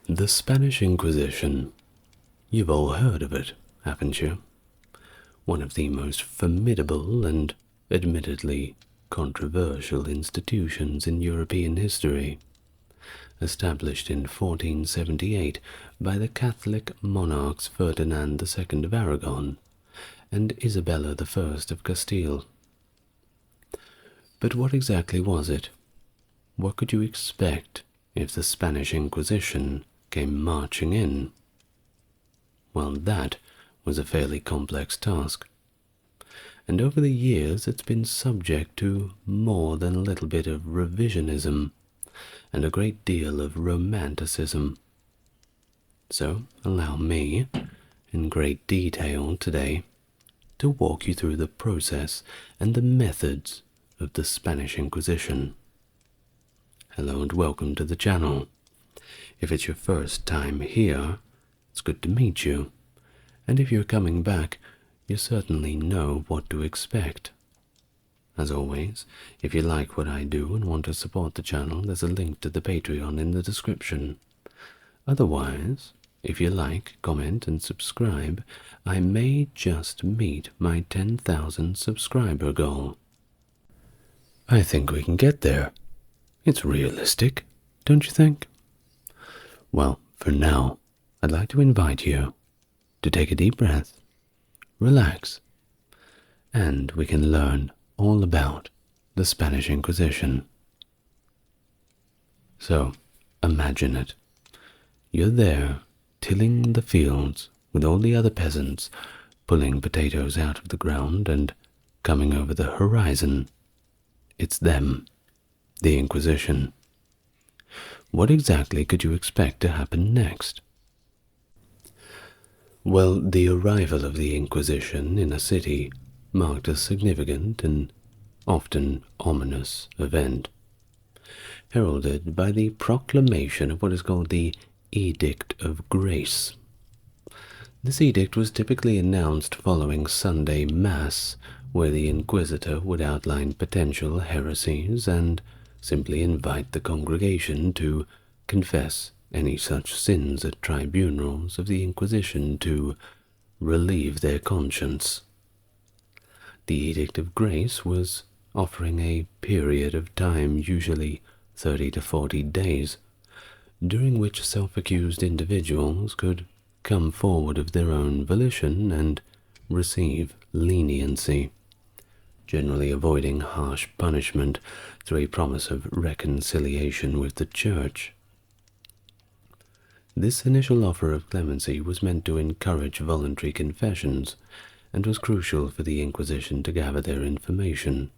The Spanish Inquisition. You've all heard of it, haven't you? One of the most formidable and admittedly controversial institutions in European history. Established in 1478 by the Catholic monarchs Ferdinand II of Aragon and Isabella I of Castile. But what exactly was it? What could you expect if the Spanish Inquisition came marching in? Well, that was a fairly complex task. And over the years it's been subject to more than a little bit of revisionism and a great deal of romanticism. So allow me, in great detail today, to walk you through the process and the methods of the Spanish Inquisition. Hello and welcome to the channel. If it's your first time here, it's good to meet you. And if you're coming back, you certainly know what to expect. As always, if you like what I do and want to support the channel, there's a link to the Patreon in the description. Otherwise, if you like, comment and subscribe, I may just meet my 10,000 subscriber goal. I think we can get there. It's realistic, don't you think? Well, for now, I'd like to invite you to take a deep breath, relax, and we can learn all about the Spanish Inquisition. So, imagine it. You're there, tilling the fields with all the other peasants, pulling potatoes out of the ground and coming over the horizon. It's them, the Inquisition. What exactly could you expect to happen next? Well, the arrival of the Inquisition in a city marked a significant and often ominous event, heralded by the proclamation of what is called the Edict of Grace. This edict was typically announced following Sunday Mass, where the Inquisitor would outline potential heresies and simply invite the congregation to confess any such sins at tribunals of the Inquisition to relieve their conscience. The Edict of Grace was offering a period of time, usually 30 to 40 days, during which self-accused individuals could come forward of their own volition and receive leniency, generally avoiding harsh punishment through a promise of reconciliation with the Church. This initial offer of clemency was meant to encourage voluntary confessions and was crucial for the Inquisition to gather their information,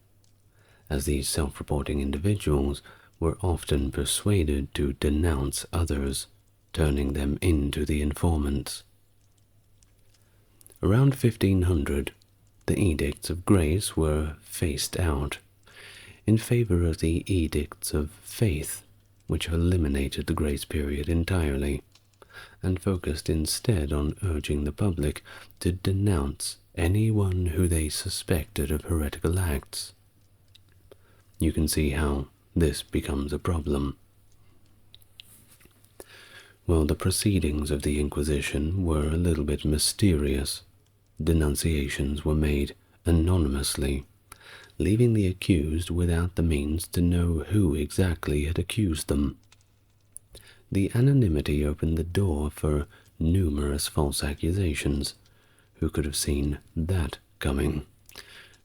as these self-reporting individuals were often persuaded to denounce others, turning them into the informants. Around 1500, the Edicts of Grace were phased out in favor of the Edicts of Faith, which eliminated the grace period entirely and focused instead on urging the public to denounce anyone who they suspected of heretical acts. You can see how this becomes a problem. Well, the proceedings of the Inquisition were a little bit mysterious. Denunciations were made anonymously, leaving the accused without the means to know who exactly had accused them. The anonymity opened the door for numerous false accusations. Who could have seen that coming?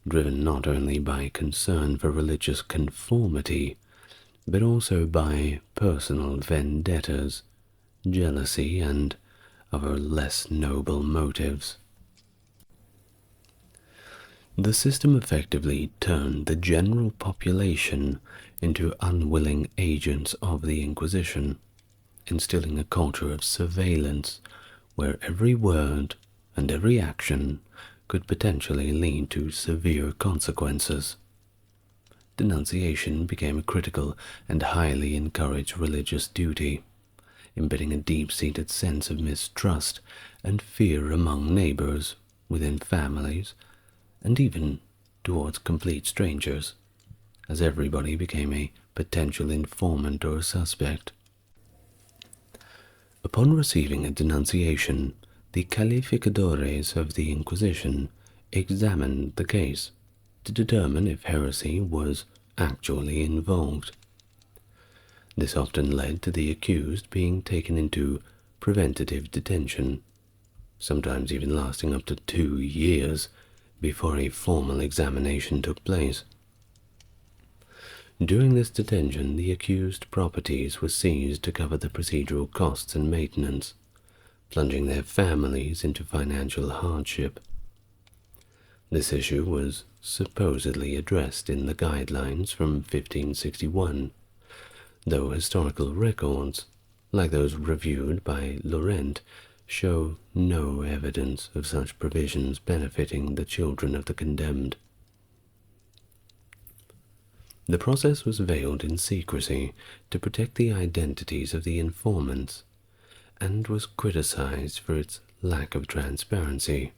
Driven not only by concern for religious conformity, but also by personal vendettas, jealousy, and other less noble motives. The system effectively turned the general population into unwilling agents of the Inquisition, instilling a culture of surveillance where every word and every action could potentially lead to severe consequences. Denunciation became a critical and highly encouraged religious duty, embedding a deep-seated sense of mistrust and fear among neighbors, within families, and even towards complete strangers, as everybody became a potential informant or suspect. Upon receiving a denunciation, the calificadores of the Inquisition examined the case to determine if heresy was actually involved. This often led to the accused being taken into preventative detention, sometimes even lasting up to 2 years before a formal examination took place. During this detention, the accused properties were seized to cover the procedural costs and maintenance, plunging their families into financial hardship. This issue was supposedly addressed in the guidelines from 1561, though historical records, like those reviewed by Laurent, show no evidence of such provisions benefiting the children of the condemned. The process was veiled in secrecy to protect the identities of the informants, and was criticized for its lack of transparency.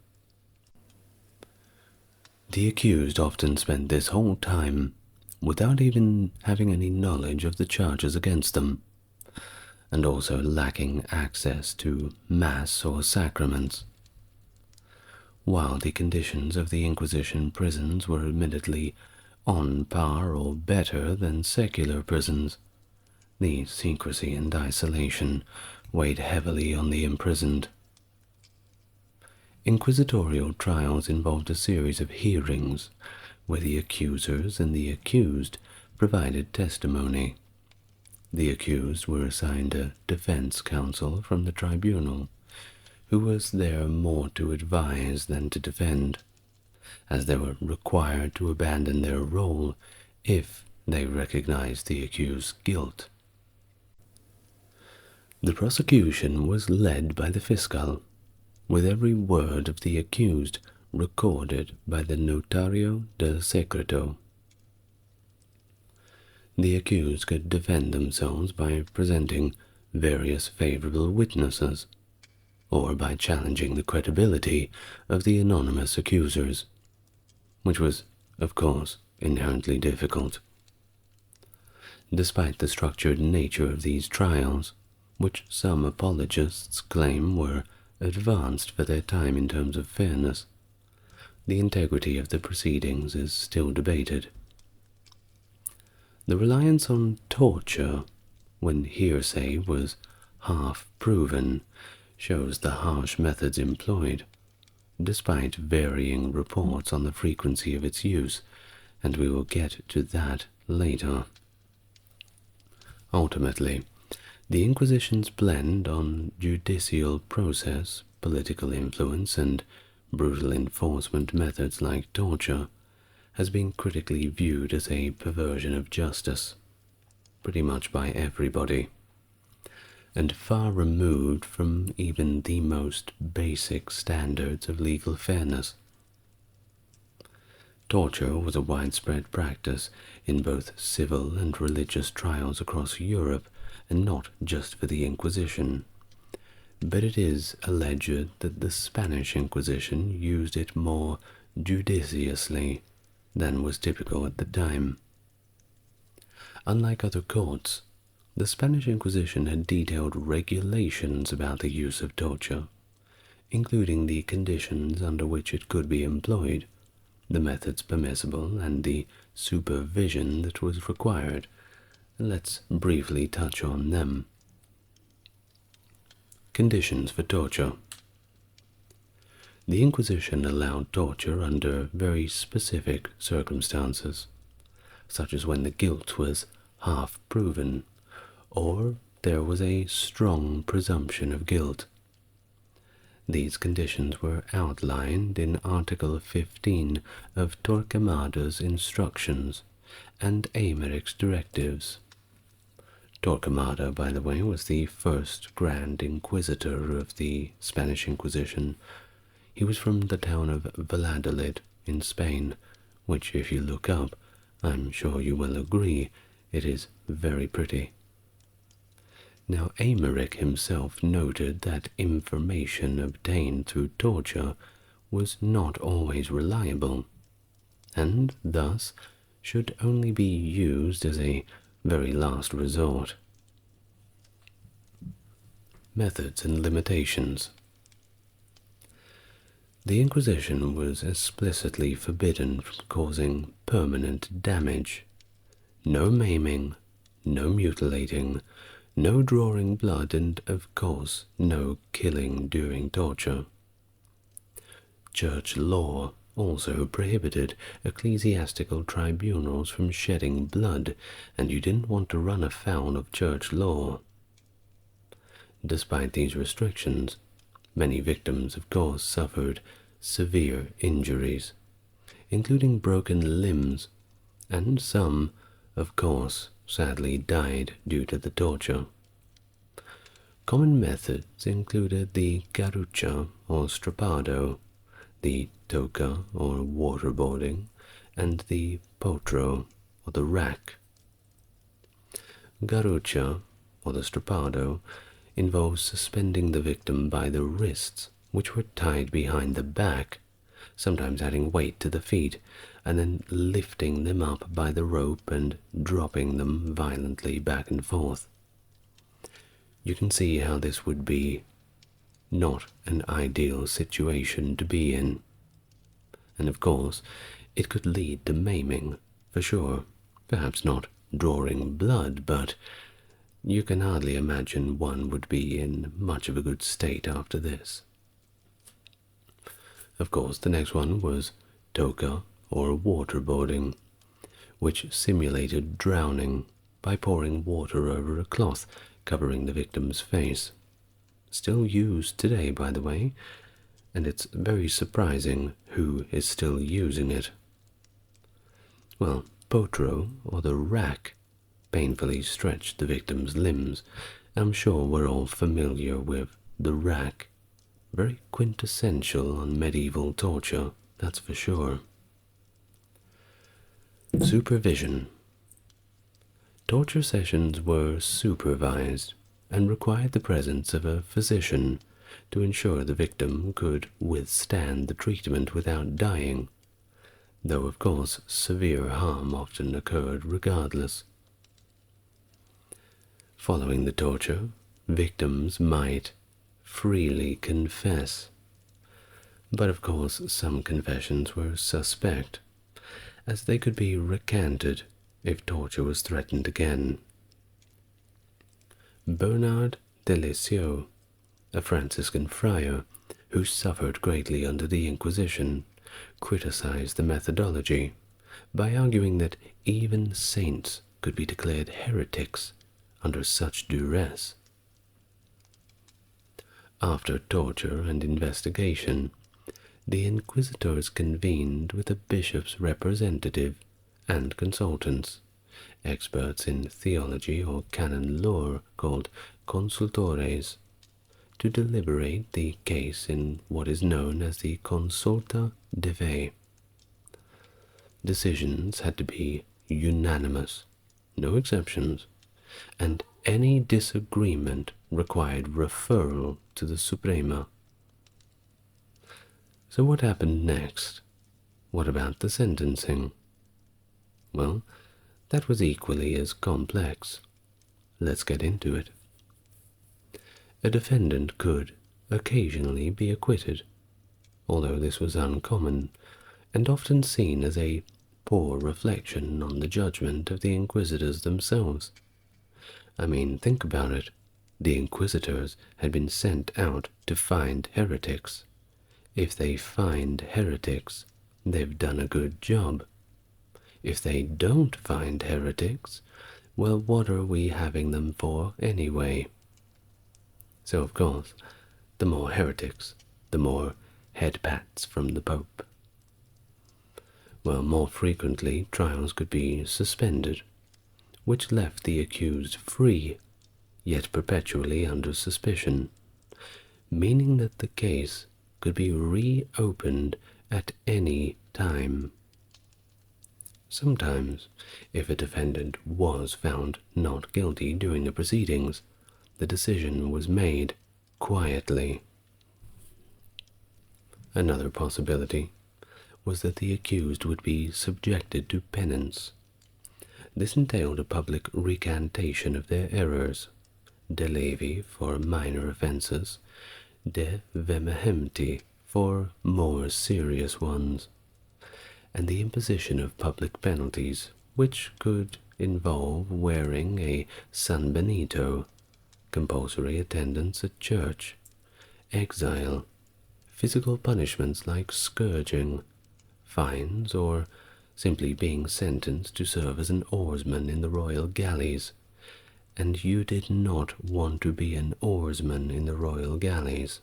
The accused often spent this whole time without even having any knowledge of the charges against them, and also lacking access to Mass or sacraments. While the conditions of the Inquisition prisons were admittedly on par or better than secular prisons, the secrecy and isolation weighed heavily on the imprisoned. Inquisitorial trials involved a series of hearings where the accusers and the accused provided testimony. The accused were assigned a defense counsel from the tribunal, who was there more to advise than to defend, as they were required to abandon their role if they recognized the accused's guilt. The prosecution was led by the fiscal, with every word of the accused recorded by the notario del secreto. The accused could defend themselves by presenting various favorable witnesses, or by challenging the credibility of the anonymous accusers, which was, of course, inherently difficult. Despite the structured nature of these trials, which some apologists claim were advanced for their time in terms of fairness, the integrity of the proceedings is still debated. The reliance on torture, when hearsay was half proven, shows the harsh methods employed, despite varying reports on the frequency of its use, and we will get to that later. Ultimately, the Inquisition's blend on judicial process, political influence, and brutal enforcement methods like torture has been critically viewed as a perversion of justice, pretty much by everybody, and far removed from even the most basic standards of legal fairness. Torture was a widespread practice in both civil and religious trials across Europe, and not just for the Inquisition, but it is alleged that the Spanish Inquisition used it more judiciously than was typical at the time. Unlike other courts, the Spanish Inquisition had detailed regulations about the use of torture, including the conditions under which it could be employed, the methods permissible, and the supervision that was required. Let's briefly touch on them. Conditions for torture. The Inquisition allowed torture under very specific circumstances, such as when the guilt was half proven, or there was a strong presumption of guilt. These conditions were outlined in Article 15 of Torquemada's instructions and Aymeric's directives. Torquemada, by the way, was the first Grand Inquisitor of the Spanish Inquisition. He was from the town of Valladolid in Spain, which, if you look up, I'm sure you will agree, it is very pretty. Now, Aymeric himself noted that information obtained through torture was not always reliable, and thus should only be used as a very last resort. methods and limitations. The Inquisition was explicitly forbidden from causing permanent damage. No maiming, no mutilating, no drawing blood, and, of course, no killing during torture. Church law also prohibited ecclesiastical tribunals from shedding blood, and you didn't want to run afoul of church law. Despite these restrictions, many victims, of course, suffered severe injuries, including broken limbs, and some, of course, sadly died due to the torture. Common methods included the garrucha or strappado, the toca or waterboarding, and the potro or the rack. Garrucha or the strappado involves suspending the victim by the wrists, which were tied behind the back, sometimes adding weight to the feet, and then lifting them up by the rope and dropping them violently back and forth. You can see how this would be not an ideal situation to be in. And of course, it could lead to maiming, for sure. Perhaps not drawing blood, but you can hardly imagine one would be in much of a good state after this. Of course, the next one was toca or waterboarding, which simulated drowning by pouring water over a cloth covering the victim's face. Still used today, by the way, and it's very surprising who is still using it. Well, potro, or the rack, painfully stretched the victim's limbs. I'm sure we're all familiar with the rack. Very quintessential on medieval torture, that's for sure. Supervision. Torture sessions were supervised and required the presence of a physician to ensure the victim could withstand the treatment without dying, though of course severe harm often occurred regardless. Following the torture, victims might freely confess, but of course some confessions were suspect, as they could be recanted if torture was threatened again. Bernard de Lisieux, a Franciscan friar who suffered greatly under the Inquisition, criticized the methodology by arguing that even saints could be declared heretics under such duress. After torture and investigation, the inquisitors convened with a bishop's representative and consultants, experts in theology or canon law called consultores, to deliberate the case in what is known as the consulta de fe. Decisions had to be unanimous, no exceptions, and any disagreement required referral to the Suprema. So what happened next? What about the sentencing? Well, that was equally as complex. Let's get into it. A defendant could occasionally be acquitted, although this was uncommon and often seen as a poor reflection on the judgment of the inquisitors themselves. I mean, think about it. The inquisitors had been sent out to find heretics. If they find heretics, they've done a good job. If they don't find heretics, well, what are we having them for anyway? So, of course, the more heretics, the more head pats from the Pope. Well, more frequently, trials could be suspended, which left the accused free, yet perpetually under suspicion, meaning that the case could be reopened at any time. Sometimes, if a defendant was found not guilty during the proceedings, the decision was made quietly. Another possibility was that the accused would be subjected to penance. This entailed a public recantation of their errors, de levi for minor offences, de vehementi for more serious ones, and the imposition of public penalties, which could involve wearing a San Benito, compulsory attendance at church, exile, physical punishments like scourging, fines, or simply being sentenced to serve as an oarsman in the royal galleys. And you did not want to be an oarsman in the royal galleys.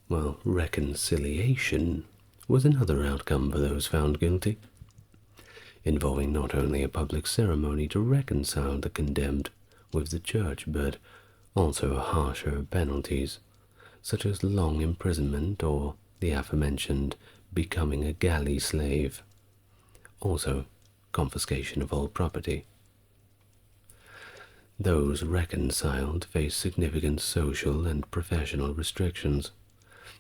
Well, reconciliation was another outcome for those found guilty, involving not only a public ceremony to reconcile the condemned with the church, but also harsher penalties, such as long imprisonment or the aforementioned becoming a galley slave, also confiscation of all property. Those reconciled faced significant social and professional restrictions,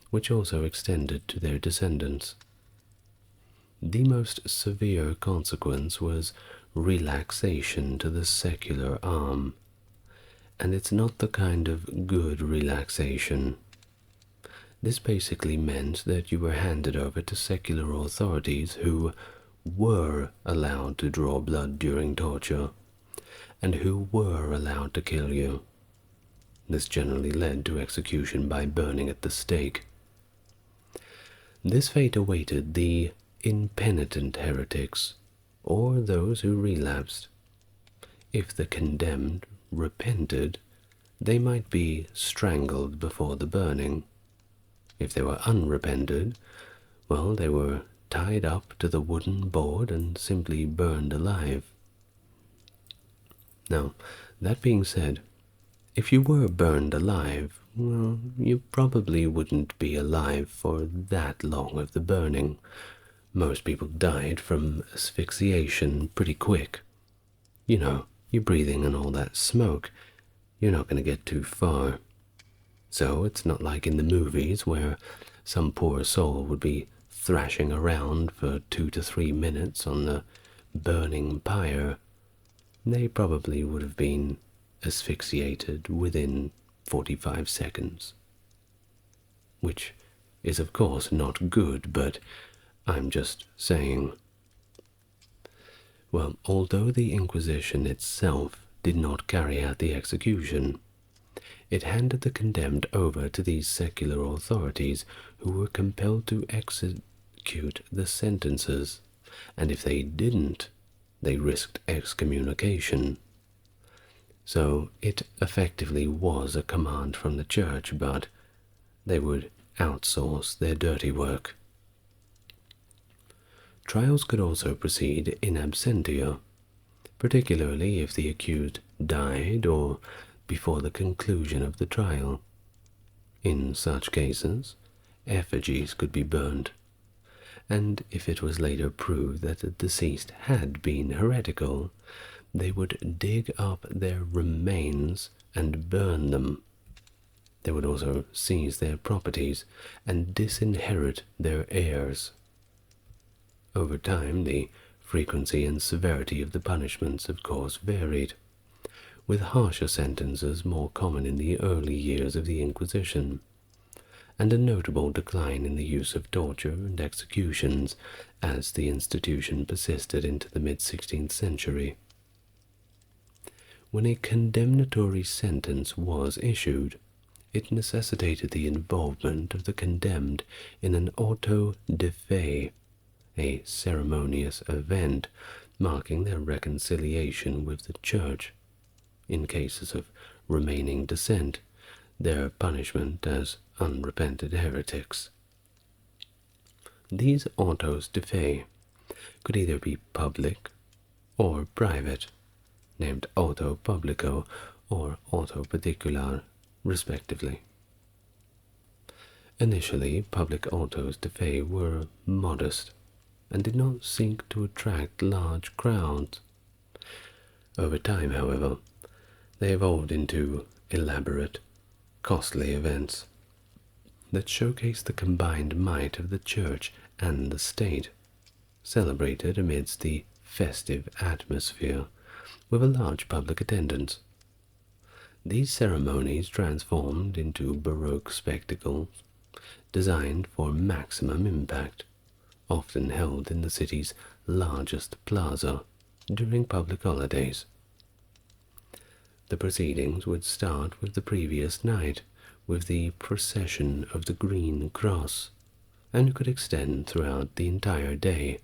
which also extended to their descendants. The most severe consequence was relaxation to the secular arm, and it's not the kind of good relaxation. This basically meant that you were handed over to secular authorities who were allowed to draw blood during torture, and who were allowed to kill you. This generally led to execution by burning at the stake. This fate awaited the impenitent heretics, or those who relapsed. If the condemned repented, they might be strangled before the burning. If they were unrepented, well, they were tied up to the wooden board and simply burned alive. Now, that being said, if you were burned alive, well, you probably wouldn't be alive for that long of the burning. Most people died from asphyxiation pretty quick. You know, you're breathing in all that smoke. You're not going to get too far. So it's not like in the movies where some poor soul would be thrashing around for 2 to 3 minutes on the burning pyre. They probably would have been asphyxiated within 45 seconds. Which is of course not good, but I'm just saying. Well, although the Inquisition itself did not carry out the execution, it handed the condemned over to these secular authorities who were compelled to execute the sentences, and if they didn't, they risked excommunication. So it effectively was a command from the church, but they would outsource their dirty work. Trials could also proceed in absentia, particularly if the accused died or before the conclusion of the trial. In such cases, effigies could be burned, and if it was later proved that the deceased had been heretical, they would dig up their remains and burn them. They would also seize their properties and disinherit their heirs. Over time, the frequency and severity of the punishments, of course, varied, with harsher sentences more common in the early years of the Inquisition, and a notable decline in the use of torture and executions as the institution persisted into the mid-16th century. When a condemnatory sentence was issued, it necessitated the involvement of the condemned in an auto de fe, a ceremonious event marking their reconciliation with the Church. In cases of remaining dissent, their punishment as unrepented heretics. These autos de fe could either be public or private, named auto publico or auto particular, respectively. Initially, public autos de fe were modest and did not seek to attract large crowds. Over time, however, they evolved into elaborate, costly events that showcased the combined might of the Church and the state, celebrated amidst the festive atmosphere with a large public attendance, These ceremonies transformed into Baroque spectacles designed for maximum impact, often held in the city's largest plaza during public holidays. The proceedings would start with the previous night with the procession of the Green Cross, and could extend throughout the entire day.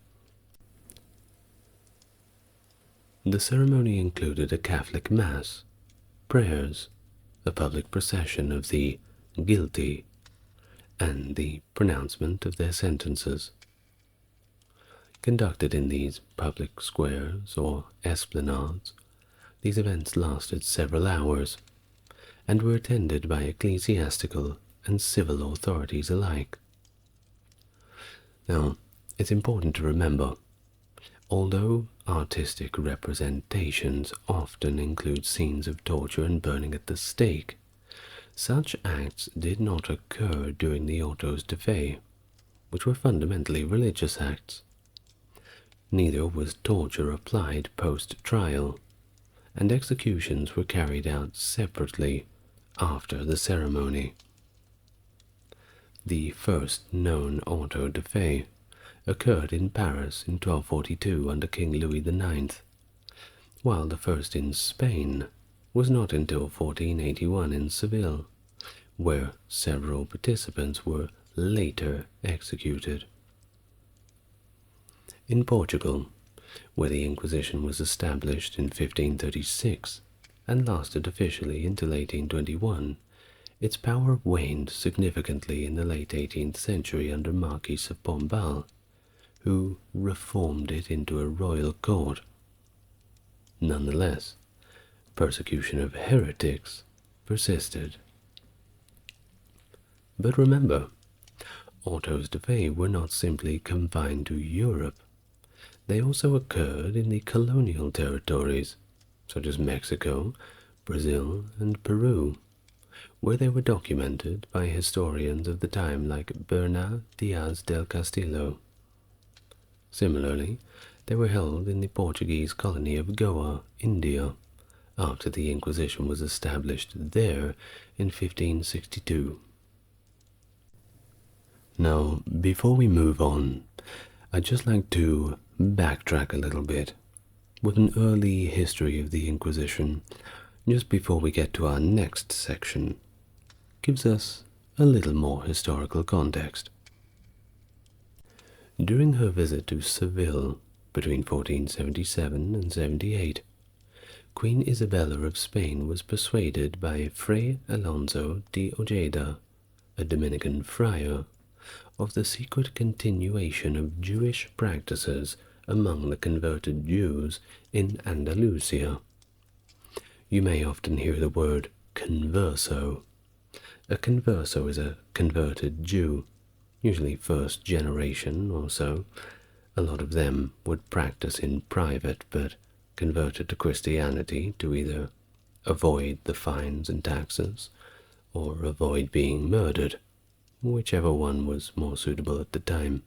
The ceremony included a Catholic Mass, prayers, a public procession of the guilty, and the pronouncement of their sentences. Conducted in these public squares or esplanades, these events lasted several hours, and were attended by ecclesiastical and civil authorities alike. Now, it's important to remember, although artistic representations often include scenes of torture and burning at the stake, such acts did not occur during the autos de fe, which were fundamentally religious acts. Neither was torture applied post-trial, and executions were carried out separately after the ceremony. The first known auto de fe occurred in Paris in 1242 under King Louis IX, while the first in Spain was not until 1481 in Seville, where several participants were later executed. In Portugal, where the Inquisition was established in 1536 and lasted officially until 1821, its power waned significantly in the late 18th century under Marquis of Pombal, who reformed it into a royal court. Nonetheless, persecution of heretics persisted. But remember, autos de fe were not simply confined to Europe. They also occurred in the colonial territories, such as Mexico, Brazil, and Peru, where they were documented by historians of the time like Bernal Diaz del Castillo. Similarly, they were held in the Portuguese colony of Goa, India, after the Inquisition was established there in 1562. Now, before we move on, I'd just like to backtrack a little bit with an early history of the Inquisition, just before we get to our next section. Gives us a little more historical context. During her visit to Seville between 1477 and 78, Queen Isabella of Spain was persuaded by Fray Alonso de Ojeda, a Dominican friar, of the secret continuation of Jewish practices among the converted Jews in Andalusia. You may often hear the word converso. A converso is a converted Jew, usually first generation or so. A lot of them would practice in private, but converted to Christianity to either avoid the fines and taxes or avoid being murdered, whichever one was more suitable at the time.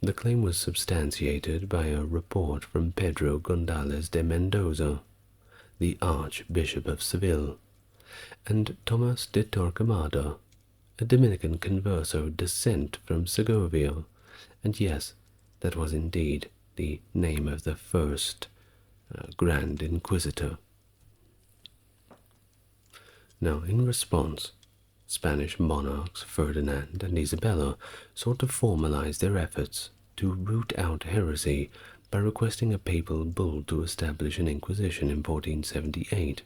The claim was substantiated by a report from Pedro González de Mendoza, the Archbishop of Seville, and Tomás de Torquemada, a Dominican converso descent from Segovia, and yes, that was indeed the name of the first Grand Inquisitor. Now, in response, Spanish monarchs Ferdinand and Isabella sought to formalize their efforts to root out heresy by requesting a papal bull to establish an inquisition in 1478.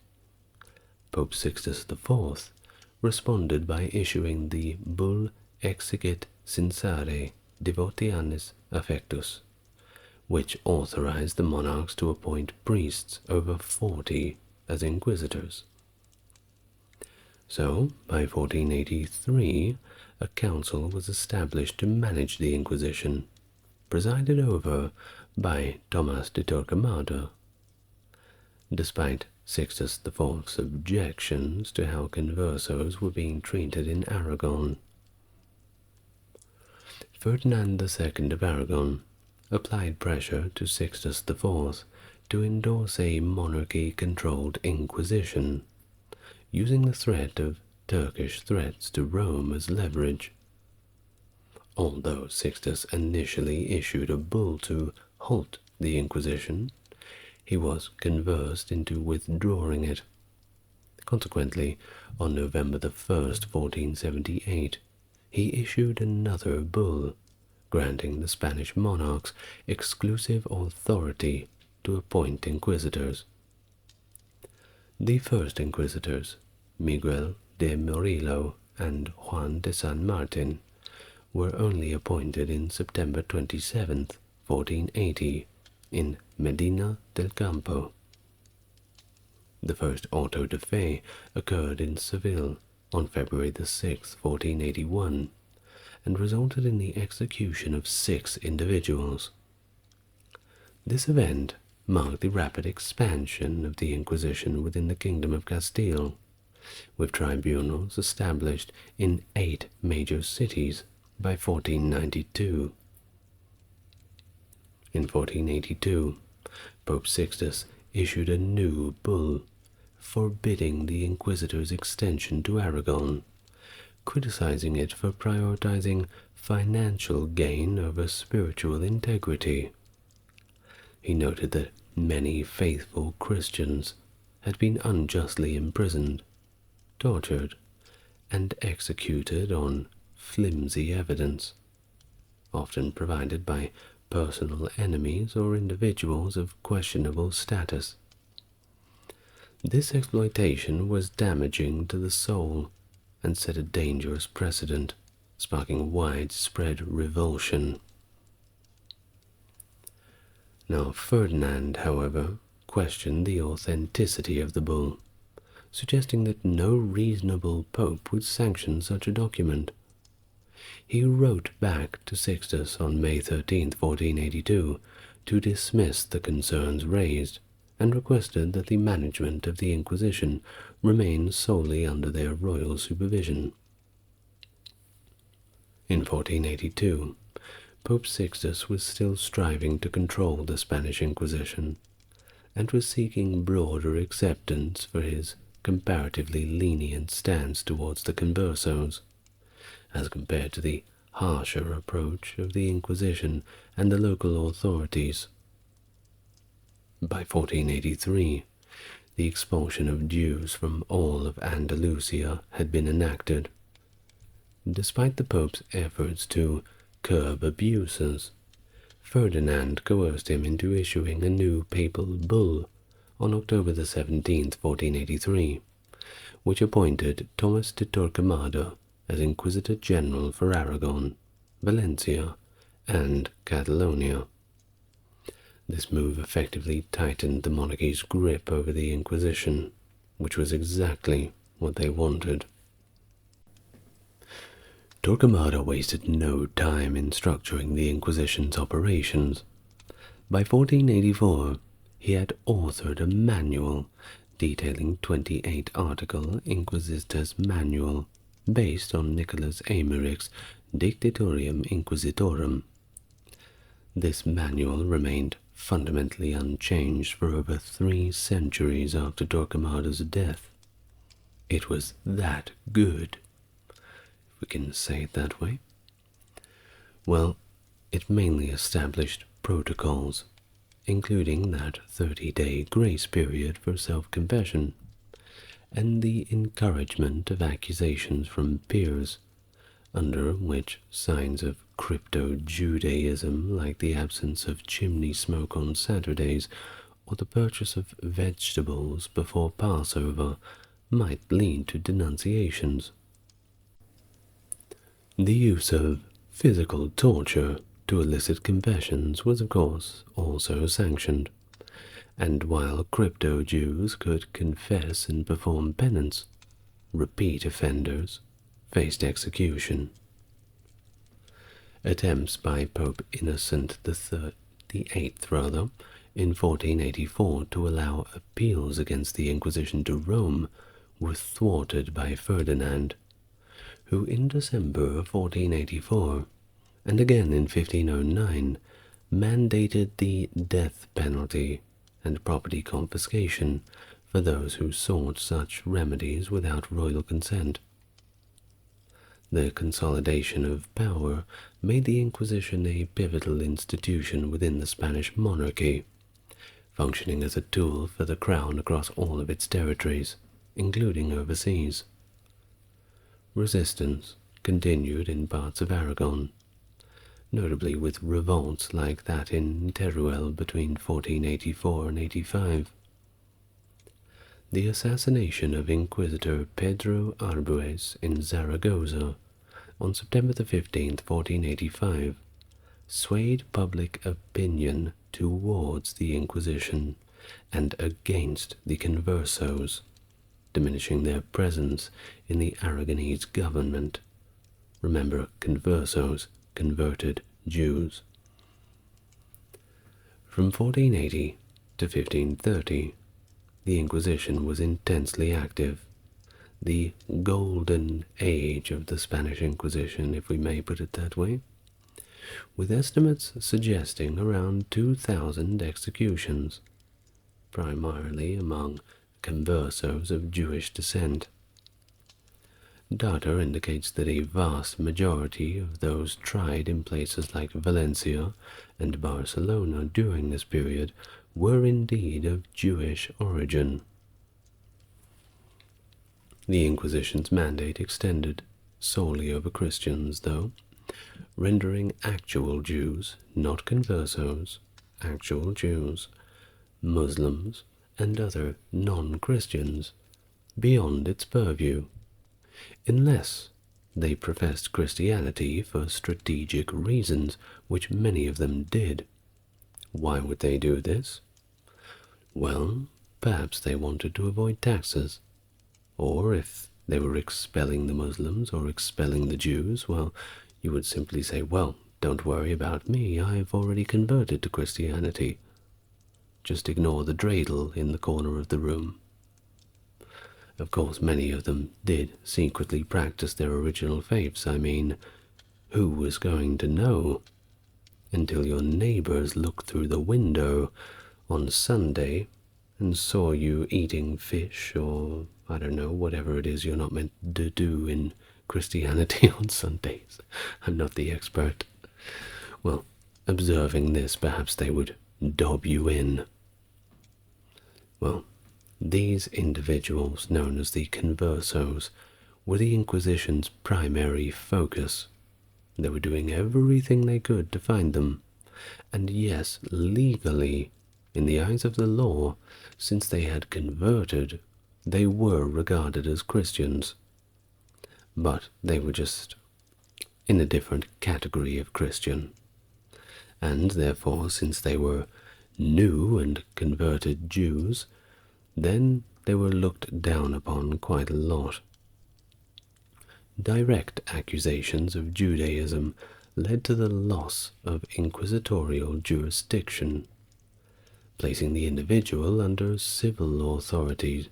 Pope Sixtus IV responded by issuing the bull Exigit Censare Devotianis Affectus, which authorized the monarchs to appoint priests over 40 as inquisitors. So, by 1483, a council was established to manage the Inquisition, presided over by Tomás de Torquemada. Despite Sixtus IV's objections to how conversos were being treated in Aragon, Ferdinand II of Aragon applied pressure to Sixtus IV to endorse a monarchy-controlled Inquisition, using the threat of Turkish threats to Rome as leverage. Although Sixtus initially issued a bull to halt the Inquisition, he was coerced into withdrawing it. Consequently, on November 1st, 1478, he issued another bull, granting the Spanish monarchs exclusive authority to appoint inquisitors. The first inquisitors, Miguel de Murillo and Juan de San Martin, were only appointed in September 27, 1480, in Medina del Campo. The first auto de fe occurred in Seville on February 6, 1481, and resulted in the execution of 6 individuals. This event marked the rapid expansion of the Inquisition within the Kingdom of Castile, with tribunals established in 8 major cities by 1492. In 1482, Pope Sixtus issued a new bull forbidding the Inquisitors' extension to Aragon, criticizing it for prioritizing financial gain over spiritual integrity. He noted that many faithful Christians had been unjustly imprisoned, tortured, and executed on flimsy evidence, often provided by personal enemies or individuals of questionable status. This exploitation was damaging to the soul and set a dangerous precedent, sparking widespread revulsion. Now Ferdinand, however, questioned the authenticity of the bull, suggesting that no reasonable pope would sanction such a document. He wrote back to Sixtus on May 13, 1482, to dismiss the concerns raised, and requested that the management of the Inquisition remain solely under their royal supervision. In 1482, Pope Sixtus was still striving to control the Spanish Inquisition, and was seeking broader acceptance for his comparatively lenient stance towards the conversos, as compared to the harsher approach of the Inquisition and the local authorities. By 1483, the expulsion of Jews from all of Andalusia had been enacted. Despite the Pope's efforts to curb abuses, Ferdinand coerced him into issuing a new papal bull on October 17, 1483, which appointed Thomas de Torquemada as Inquisitor General for Aragon, Valencia, and Catalonia. This move effectively tightened the monarchy's grip over the Inquisition, which was exactly what they wanted. Torquemada wasted no time in structuring the Inquisition's operations. By 1484, he had authored a manual detailing 28-article Inquisitor's Manual based on Nicholas Eymerich's Dictatorium Inquisitorum. This manual remained fundamentally unchanged for over 3 centuries after Torquemada's death. It was that good, if we can say it that way. Well, it mainly established protocols, including that 30-day grace period for self-confession, and the encouragement of accusations from peers, under which signs of crypto-Judaism, like the absence of chimney smoke on Saturdays or the purchase of vegetables before Passover, might lead to denunciations. The use of physical torture to elicit confessions was, of course, also sanctioned, and while crypto-Jews could confess and perform penance, repeat offenders faced execution. Attempts by Pope Innocent VIII in 1484 to allow appeals against the Inquisition to Rome were thwarted by Ferdinand, who in December 1484, and again in 1509, mandated the death penalty and property confiscation for those who sought such remedies without royal consent. The consolidation of power made the Inquisition a pivotal institution within the Spanish monarchy, functioning as a tool for the crown across all of its territories, including overseas. Resistance continued in parts of Aragon, notably with revolts like that in Teruel between 1484 and 85. The assassination of Inquisitor Pedro Arbues in Zaragoza on September 15, 1485, swayed public opinion towards the Inquisition and against the conversos, diminishing their presence in the Aragonese government. Remember, conversos, converted Jews. From 1480 to 1530, the Inquisition was intensely active, the golden age of the Spanish Inquisition, if we may put it that way, with estimates suggesting around 2,000 executions, primarily among conversos of Jewish descent. Data indicates that a vast majority of those tried in places like Valencia and Barcelona during this period were indeed of Jewish origin. The Inquisition's mandate extended solely over Christians, though, rendering actual Jews, not conversos, actual Jews, Muslims, and other non-Christians beyond its purview, unless they professed Christianity for strategic reasons, which many of them did. Why would they do this? Well, perhaps they wanted to avoid taxes, or if they were expelling the Muslims or expelling the Jews, well, you would simply say, well, don't worry about me, I've already converted to Christianity. Just ignore the dreidel in the corner of the room. Of course, many of them did secretly practice their original faiths. I mean, who was going to know until your neighbors looked through the window on Sunday and saw you eating fish or, I don't know, whatever it is you're not meant to do in Christianity on Sundays. I'm not the expert. Well, observing this, perhaps they would dob you in. Well, these individuals, known as the conversos, were the Inquisition's primary focus. They were doing everything they could to find them, and yes, legally, in the eyes of the law, since they had converted, they were regarded as Christians. But they were just in a different category of Christian, and therefore, since they were new and converted Jews, then they were looked down upon quite a lot. Direct accusations of Judaism led to the loss of inquisitorial jurisdiction, placing the individual under civil authority,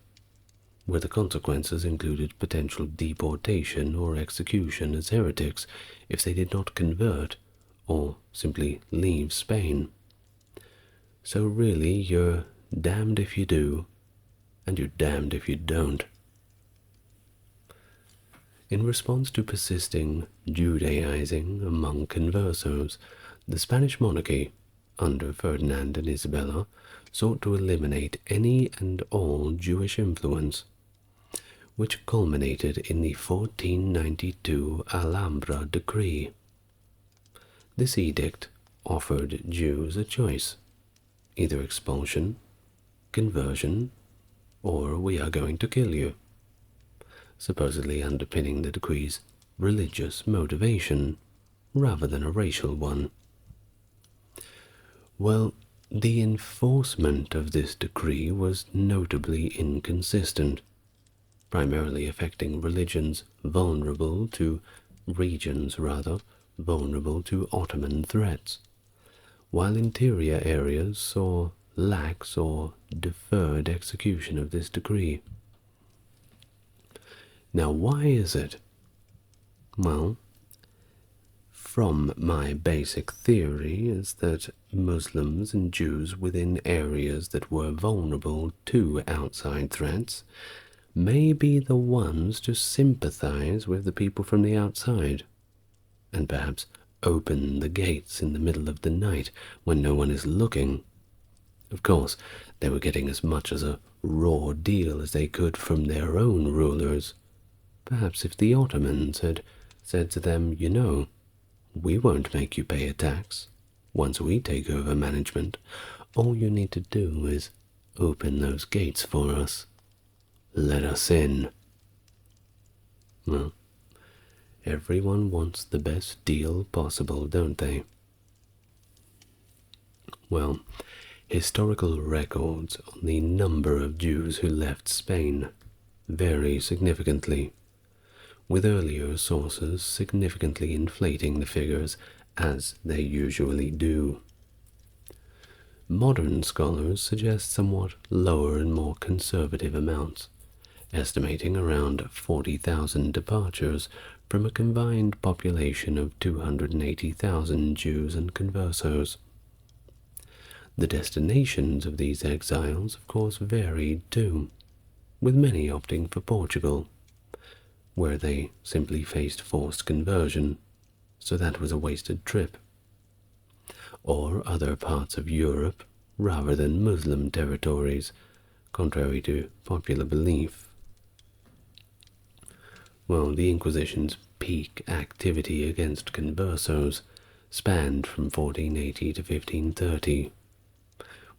where the consequences included potential deportation or execution as heretics if they did not convert or simply leave Spain. So really, you're damned if you do, and you're damned if you don't. In response to persisting Judaizing among conversos, the Spanish monarchy, under Ferdinand and Isabella, sought to eliminate any and all Jewish influence, which culminated in the 1492 Alhambra Decree. This edict offered Jews a choice, either expulsion, conversion, or we are going to kill you, supposedly underpinning the decree's religious motivation rather than a racial one. Well, the enforcement of this decree was notably inconsistent, primarily affecting regions vulnerable to Ottoman threats, while interior areas saw lax or deferred execution of this decree. Now, why is it? Well, from my basic theory is that Muslims and Jews within areas that were vulnerable to outside threats may be the ones to sympathize with the people from the outside, and perhaps open the gates in the middle of the night when no one is looking. Of course, they were getting as much as a raw deal as they could from their own rulers. Perhaps if the Ottomans had said to them, you know, we won't make you pay a tax. Once we take over management, all you need to do is open those gates for us. Let us in. Well, everyone wants the best deal possible, don't they? Well, historical records on the number of Jews who left Spain vary significantly, with earlier sources significantly inflating the figures, as they usually do. Modern scholars suggest somewhat lower and more conservative amounts, estimating around 40,000 departures from a combined population of 280,000 Jews and conversos. The destinations of these exiles, of course, varied too, with many opting for Portugal, where they simply faced forced conversion, so that was a wasted trip, or other parts of Europe rather than Muslim territories, contrary to popular belief. Well, the Inquisition's peak activity against conversos spanned from 1480 to 1530,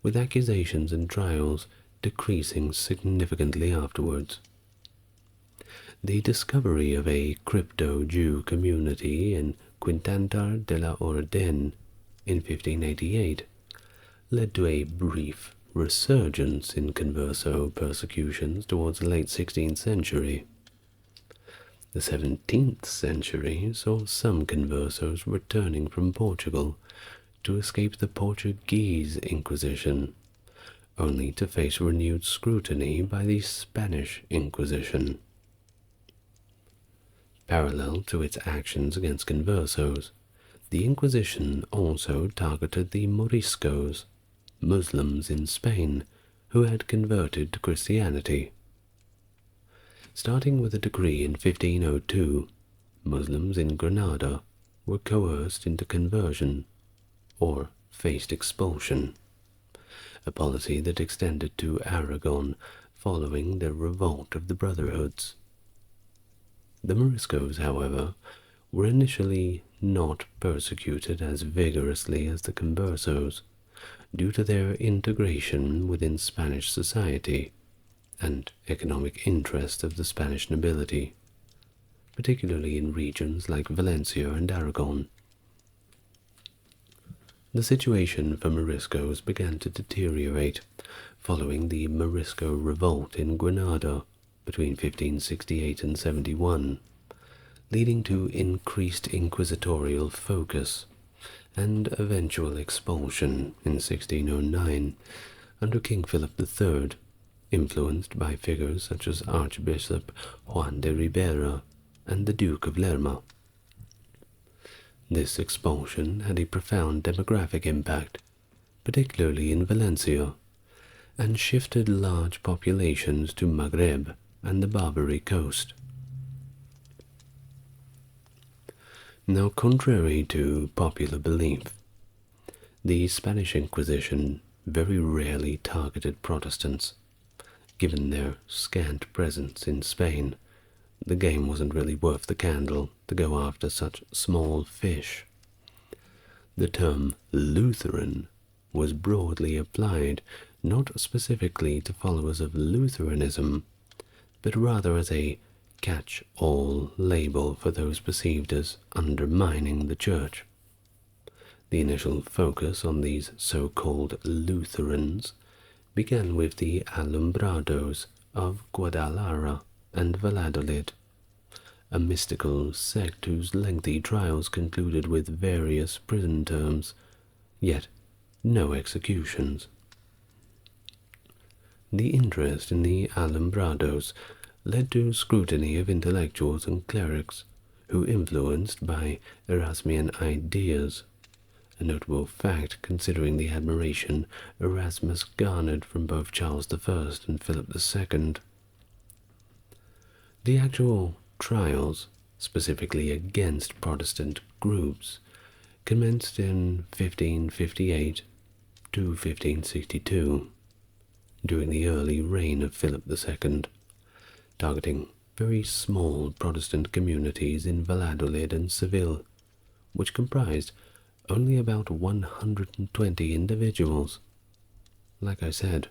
with accusations and trials decreasing significantly afterwards. The discovery of a crypto-Jew community in Quintantar de la Orden in 1588 led to a brief resurgence in converso persecutions towards the late 16th century. The 17th century saw some conversos returning from Portugal to escape the Portuguese Inquisition, only to face renewed scrutiny by the Spanish Inquisition. Parallel to its actions against conversos, the Inquisition also targeted the Moriscos, Muslims in Spain who had converted to Christianity. Starting with a decree in 1502, Muslims in Granada were coerced into conversion or faced expulsion, a policy that extended to Aragon following the revolt of the Brotherhoods. The Moriscos, however, were initially not persecuted as vigorously as the conversos, due to their integration within Spanish society and economic interest of the Spanish nobility, particularly in regions like Valencia and Aragon. The situation for Moriscos began to deteriorate following the Morisco revolt in Granada between 1568 and 71, leading to increased inquisitorial focus and eventual expulsion in 1609 under King Philip III, influenced by figures such as Archbishop Juan de Ribera and the Duke of Lerma. This expulsion had a profound demographic impact, particularly in Valencia, and shifted large populations to Maghreb and the Barbary coast. Now, contrary to popular belief, the Spanish Inquisition very rarely targeted Protestants. Given their scant presence in Spain, the game wasn't really worth the candle to go after such small fish. The term Lutheran was broadly applied not specifically to followers of Lutheranism, but rather as a catch-all label for those perceived as undermining the Church. The initial focus on these so-called Lutherans began with the Alumbrados of Guadalajara and Valladolid, a mystical sect whose lengthy trials concluded with various prison terms, yet no executions. The interest in the Alumbrados led to scrutiny of intellectuals and clerics who influenced by Erasmian ideas, a notable fact considering the admiration Erasmus garnered from both Charles I and Philip II. The actual trials, specifically against Protestant groups, commenced in 1558 to 1562, during the early reign of Philip II, targeting very small Protestant communities in Valladolid and Seville, which comprised only about 120 individuals. Like I said,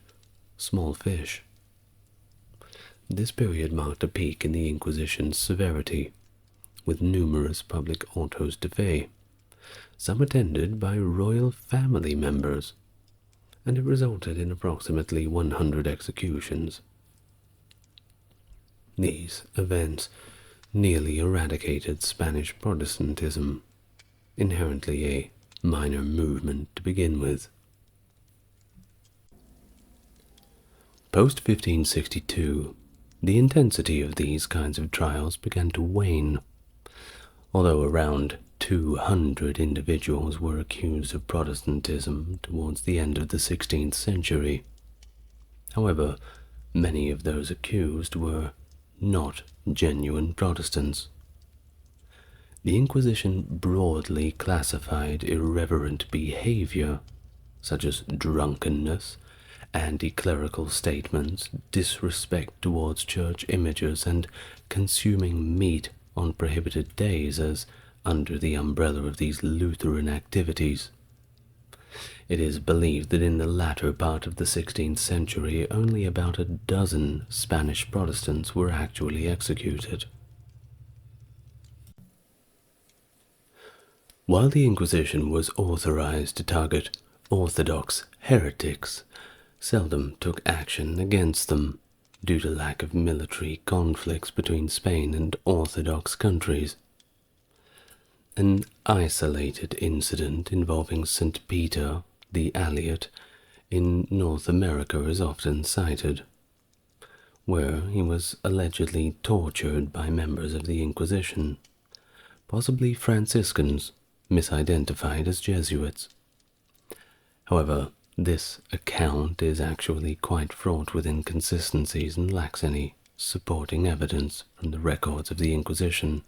small fish. This period marked a peak in the Inquisition's severity, with numerous public autos de fe, some attended by royal family members, and it resulted in approximately 100 executions. These events nearly eradicated Spanish Protestantism, inherently a minor movement to begin with. Post-1562, the intensity of these kinds of trials began to wane, although around 200 individuals were accused of Protestantism towards the end of the 16th century. However, many of those accused were not genuine Protestants. The Inquisition broadly classified irreverent behavior, such as drunkenness, anti-clerical statements, disrespect towards church images, and consuming meat on prohibited days as under the umbrella of these Lutheran activities. It is believed that in the latter part of the 16th century, only about a dozen Spanish Protestants were actually executed. While the Inquisition was authorized to target orthodox heretics, seldom took action against them due to lack of military conflicts between Spain and Orthodox countries. An isolated incident involving St. Peter the Alliot in North America is often cited, where he was allegedly tortured by members of the Inquisition, possibly Franciscans, misidentified as Jesuits. However, this account is actually quite fraught with inconsistencies and lacks any supporting evidence from the records of the Inquisition,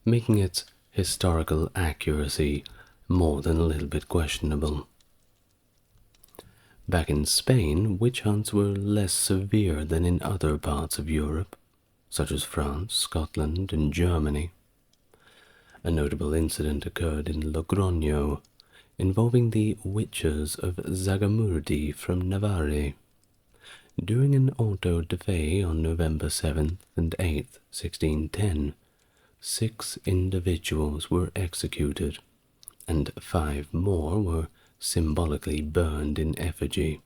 making its historical accuracy more than a little bit questionable. Back in Spain, witch hunts were less severe than in other parts of Europe, such as France, Scotland, and Germany. A notable incident occurred in Logroño, involving the witches of Zagamurdi from Navarre. During an auto de fe on November 7th and 8th, 1610, 6 individuals were executed, and 5 more were symbolically burned in effigy.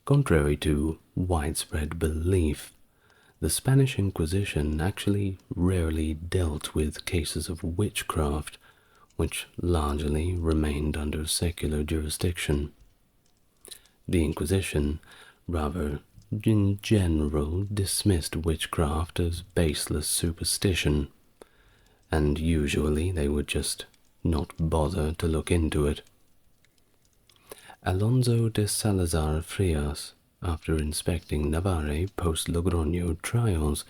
Contrary to widespread belief, the Spanish Inquisition actually rarely dealt with cases of witchcraft, which largely remained under secular jurisdiction. The Inquisition, rather in general, dismissed witchcraft as baseless superstition, and usually they would just not bother to look into it. Alonso de Salazar Frias, after inspecting Navarre post-Logroño trials,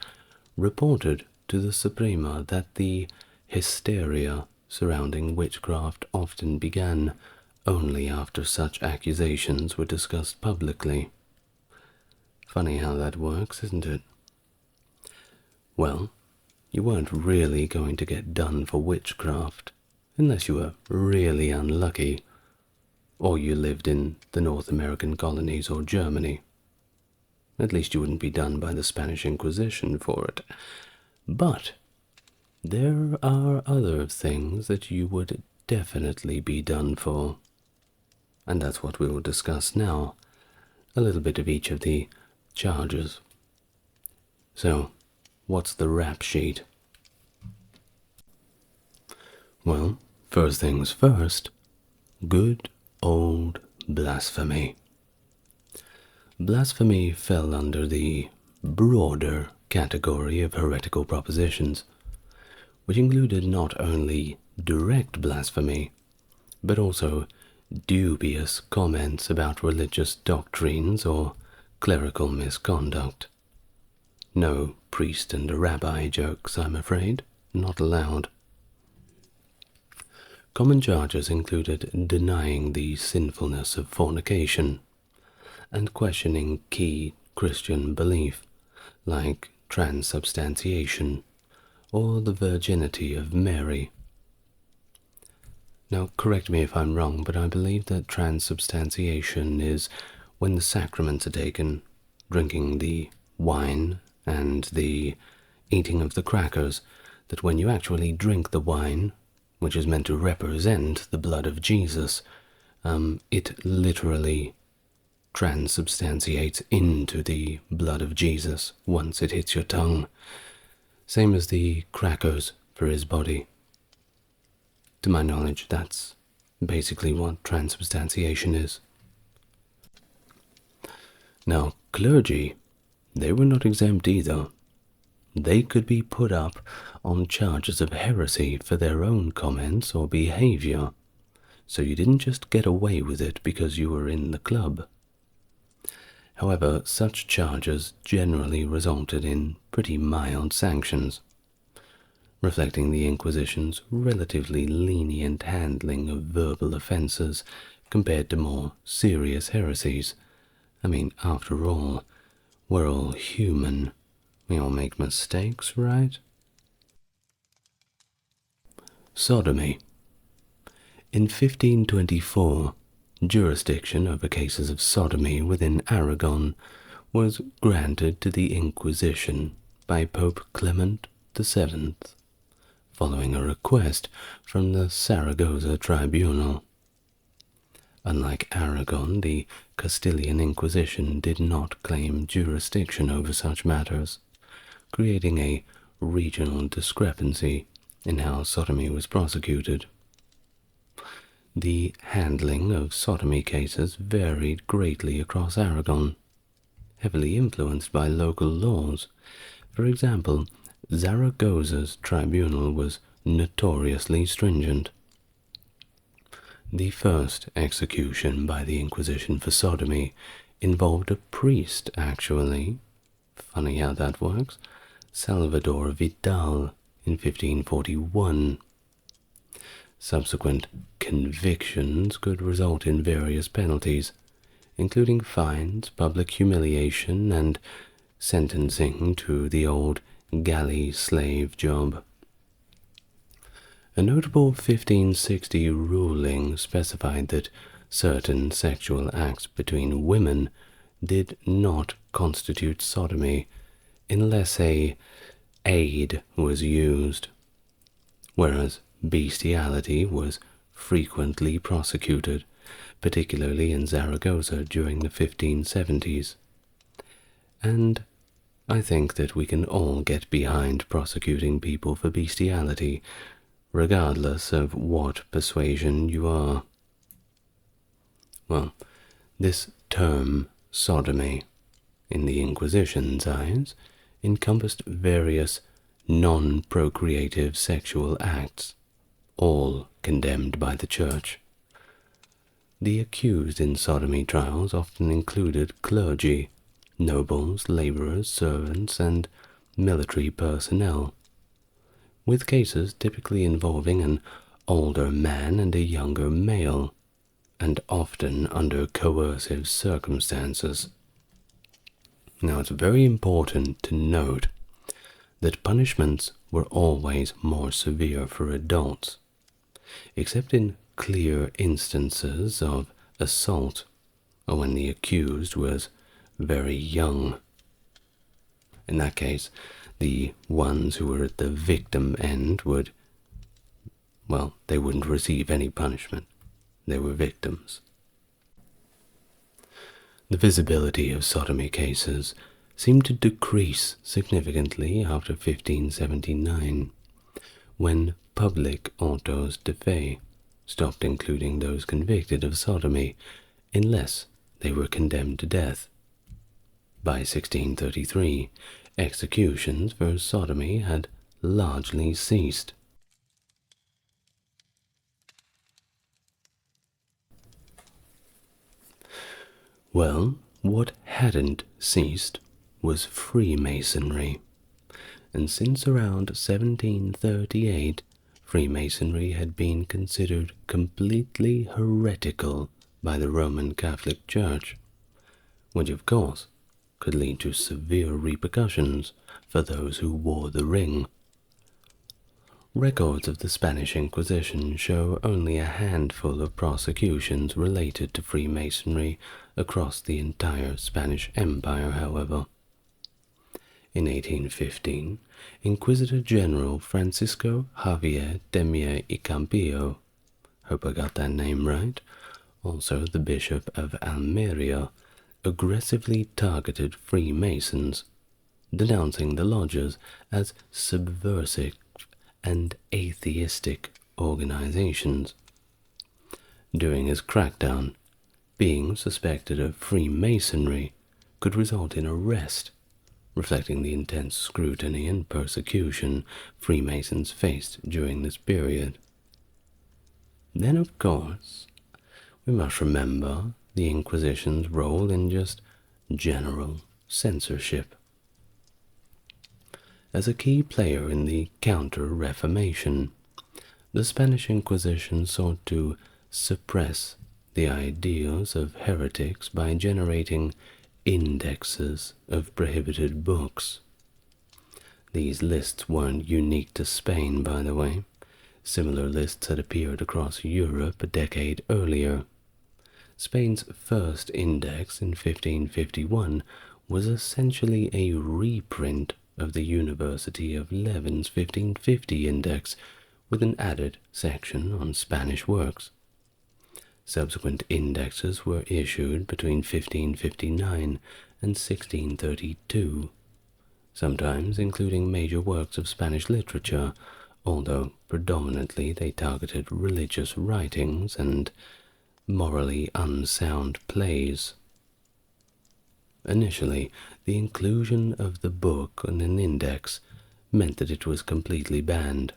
reported to the Suprema that the hysteria surrounding witchcraft often began only after such accusations were discussed publicly. Funny how that works, isn't it? Well, you weren't really going to get done for witchcraft, unless you were really unlucky, or you lived in the North American colonies or Germany. At least you wouldn't be done by the Spanish Inquisition for it. But there are other things that you would definitely be done for, and that's what we will discuss now, a little bit of each of the charges. So, what's the rap sheet? Well, first things first, good old blasphemy. Blasphemy fell under the broader category of heretical propositions, which included not only direct blasphemy, but also dubious comments about religious doctrines or clerical misconduct. No priest and a rabbi jokes, I'm afraid, not allowed. Common charges included denying the sinfulness of fornication and questioning key Christian belief, like transubstantiation or the virginity of Mary. Now, correct me if I'm wrong, but I believe that transubstantiation is when the sacraments are taken, drinking the wine and the eating of the crackers, that when you actually drink the wine, which is meant to represent the blood of Jesus, it literally transubstantiates into the blood of Jesus once it hits your tongue. Same as the crackers for his body. To my knowledge, that's basically what transubstantiation is. Now, clergy, they were not exempt either. They could be put up on charges of heresy for their own comments or behavior, so you didn't just get away with it because you were in the club. However, such charges generally resulted in pretty mild sanctions, reflecting the Inquisition's relatively lenient handling of verbal offences compared to more serious heresies. I mean, after all, we're all human. We all make mistakes, right? Sodomy. In 1524, jurisdiction over cases of sodomy within Aragon was granted to the Inquisition by Pope Clement VII, following a request from the Saragossa tribunal. Unlike Aragon, the Castilian Inquisition did not claim jurisdiction over such matters, creating a regional discrepancy in how sodomy was prosecuted. The handling of sodomy cases varied greatly across Aragon, heavily influenced by local laws. For example, Zaragoz's tribunal was notoriously stringent. The first execution by the Inquisition for sodomy involved a priest, actually. Funny how that works. Salvador Vidal in 1541. Subsequent convictions could result in various penalties, including fines, public humiliation, and sentencing to the old galley slave job. A notable 1560 ruling specified that certain sexual acts between women did not constitute sodomy unless a aid was used, whereas bestiality was frequently prosecuted, particularly in Zaragoza during the 1570s. And I think that we can all get behind prosecuting people for bestiality, regardless of what persuasion you are. Well, this term, sodomy, in the Inquisition's eyes, encompassed various non-procreative sexual acts, all condemned by the Church. The accused in sodomy trials often included clergy, nobles, laborers, servants, and military personnel, with cases typically involving an older man and a younger male, and often under coercive circumstances. Now, it's very important to note that punishments were always more severe for adults, except in clear instances of assault or when the accused was very young. In that case, the ones who were at the victim end would, well, they wouldn't receive any punishment. They were victims. The visibility of sodomy cases seemed to decrease significantly after 1579, when public autos de fe stopped including those convicted of sodomy unless they were condemned to death. By 1633, executions for sodomy had largely ceased, Well, what hadn't ceased was Freemasonry, and since around 1738, Freemasonry had been considered completely heretical by the Roman Catholic Church, which of course could lead to severe repercussions for those who wore the ring. Records of the Spanish Inquisition show only a handful of prosecutions related to Freemasonry across the entire Spanish Empire, however. In 1815, Inquisitor General Francisco Javier de Mier y Campillo, hope I got that name right, also the Bishop of Almeria, aggressively targeted Freemasons, denouncing the lodges as subversive and atheistic organizations. During his crackdown, being suspected of Freemasonry could result in arrest, reflecting the intense scrutiny and persecution Freemasons faced during this period. Then, of course, we must remember the Inquisition's role in just general censorship. As a key player in the Counter-Reformation, the Spanish Inquisition sought to suppress the ideas of heretics by generating indexes of prohibited books. These lists weren't unique to Spain, by the way. Similar lists had appeared across Europe a decade earlier. Spain's first index in 1551 was essentially a reprint of the University of Leven's 1550 index, with an added section on Spanish works. Subsequent indexes were issued between 1559 and 1632, sometimes including major works of Spanish literature, although predominantly they targeted religious writings and morally unsound plays. Initially, the inclusion of the book on an index meant that it was completely banned.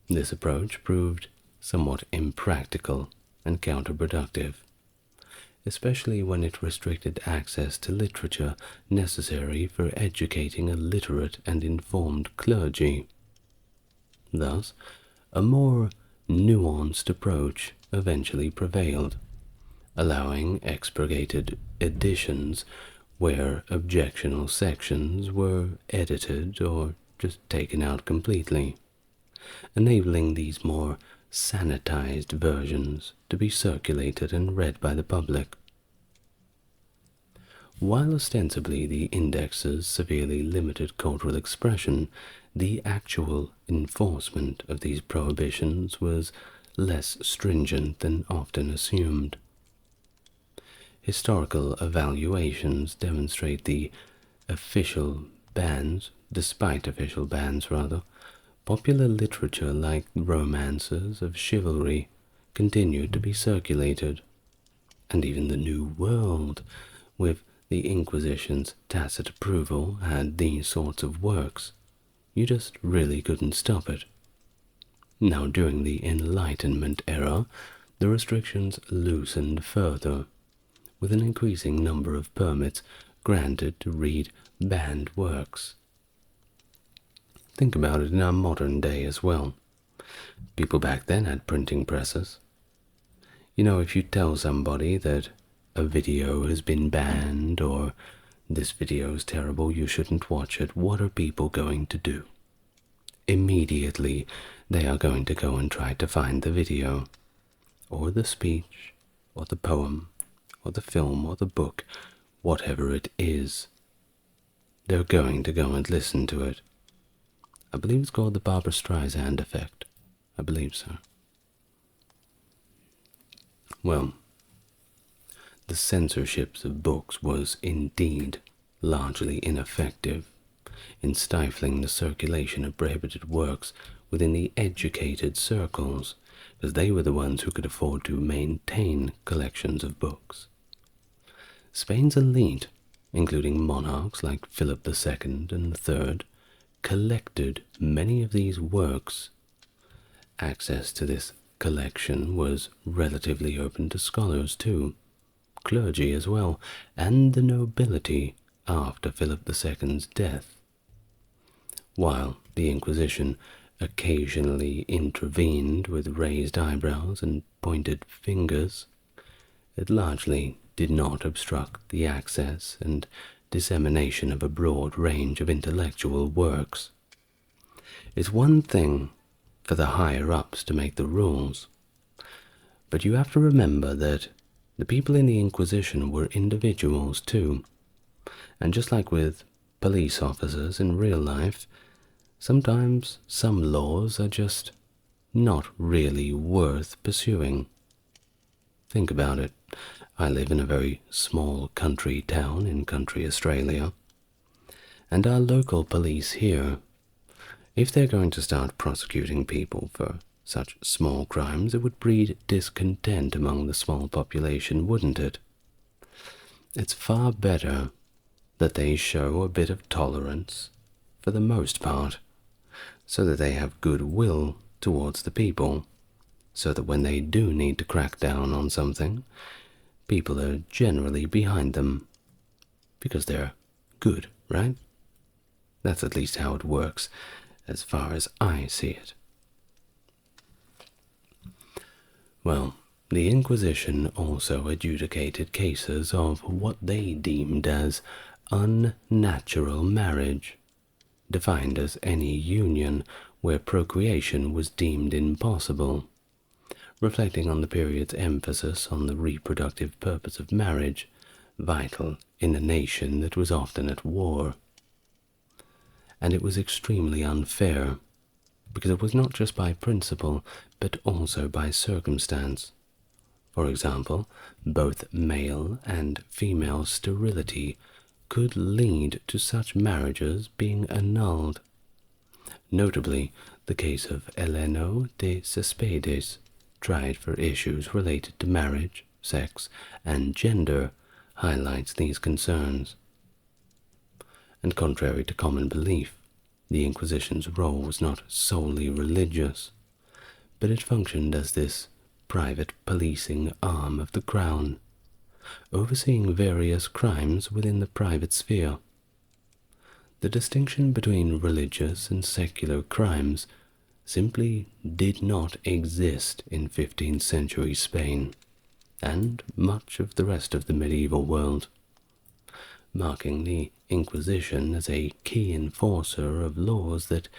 This approach proved somewhat impractical and counterproductive, especially when it restricted access to literature necessary for educating a literate and informed clergy. Thus, a more nuanced approach eventually prevailed, allowing expurgated editions where objectionable sections were edited or just taken out completely, enabling these more sanitized versions to be circulated and read by the public. While ostensibly the indexes severely limited cultural expression, the actual enforcement of these prohibitions was less stringent than often assumed. Historical evaluations demonstrate despite official bans, popular literature like romances of chivalry continued to be circulated, and even the New World, with the Inquisition's tacit approval, had these sorts of works. You just really couldn't stop it. Now, during the Enlightenment era, the restrictions loosened further, with an increasing number of permits granted to read banned works. Think about it in our modern day as well. People back then had printing presses. You know, if you tell somebody that a video has been banned or this video is terrible, you shouldn't watch it, what are people going to do? Immediately, they are going to go and try to find the video, or the speech, or the poem, or the film, or the book, whatever it is. They're going to go and listen to it. I believe it's called the Barbra Streisand effect. I believe so. Well, the censorship of books was indeed largely ineffective in stifling the circulation of prohibited works within the educated circles, as they were the ones who could afford to maintain collections of books. Spain's elite, including monarchs like Philip II and III, collected many of these works. Access to this collection was relatively open to scholars too. clergy as well, and the nobility after Philip II's death. While the Inquisition occasionally intervened with raised eyebrows and pointed fingers, it largely did not obstruct the access and dissemination of a broad range of intellectual works. It's one thing for the higher-ups to make the rules, but you have to remember that the people in the Inquisition were individuals too, and just like with police officers in real life, sometimes some laws are just not really worth pursuing. Think about it. I live in a very small country town in country Australia, and our local police here, if they're going to start prosecuting people for such small crimes, it would breed discontent among the small population, wouldn't it? It's far better that they show a bit of tolerance, for the most part, so that they have goodwill towards the people, so that when they do need to crack down on something, people are generally behind them, because they're good, right? That's at least how it works, as far as I see it. Well, the Inquisition also adjudicated cases of what they deemed as unnatural marriage, defined as any union where procreation was deemed impossible, reflecting on the period's emphasis on the reproductive purpose of marriage, vital in a nation that was often at war. And it was extremely unfair, because it was not just by principle, but also by circumstance. For example, both male and female sterility could lead to such marriages being annulled. Notably, the case of Eleno de Cespedes, tried for issues related to marriage, sex, and gender, highlights these concerns. And contrary to common belief, the Inquisition's role was not solely religious, but it functioned as this private policing arm of the crown, overseeing various crimes within the private sphere. The distinction between religious and secular crimes simply did not exist in 15th century Spain, and much of the rest of the medieval world, marking the Inquisition as a key enforcer of laws that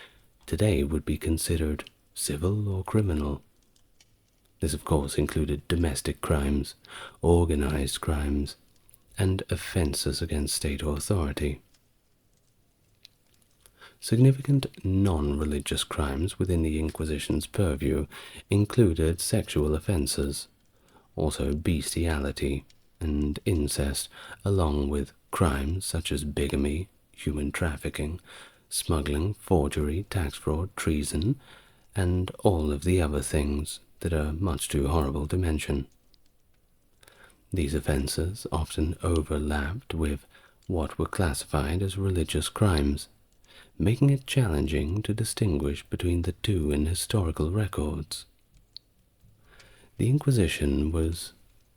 today would be considered civil or criminal. This, of course, included domestic crimes, organized crimes, and offenses against state authority. Significant non-religious crimes within the Inquisition's purview included sexual offenses, also bestiality and incest, along with crimes such as bigamy, human trafficking, smuggling, forgery, tax fraud, treason, and all of the other things that are much too horrible to mention. These offenses often overlapped with what were classified as religious crimes, making it challenging to distinguish between the two in historical records. The Inquisition was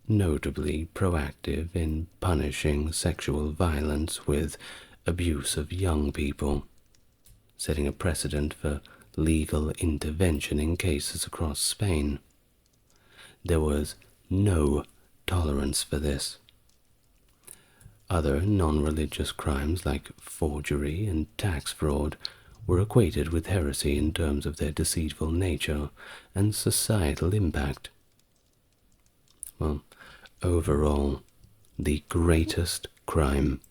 notably proactive in punishing sexual violence with abuse of young people, setting a precedent for legal intervention in cases across Spain. There was no tolerance for this. Other non-religious crimes like forgery and tax fraud were equated with heresy in terms of their deceitful nature and societal impact. Well, overall, the greatest crime,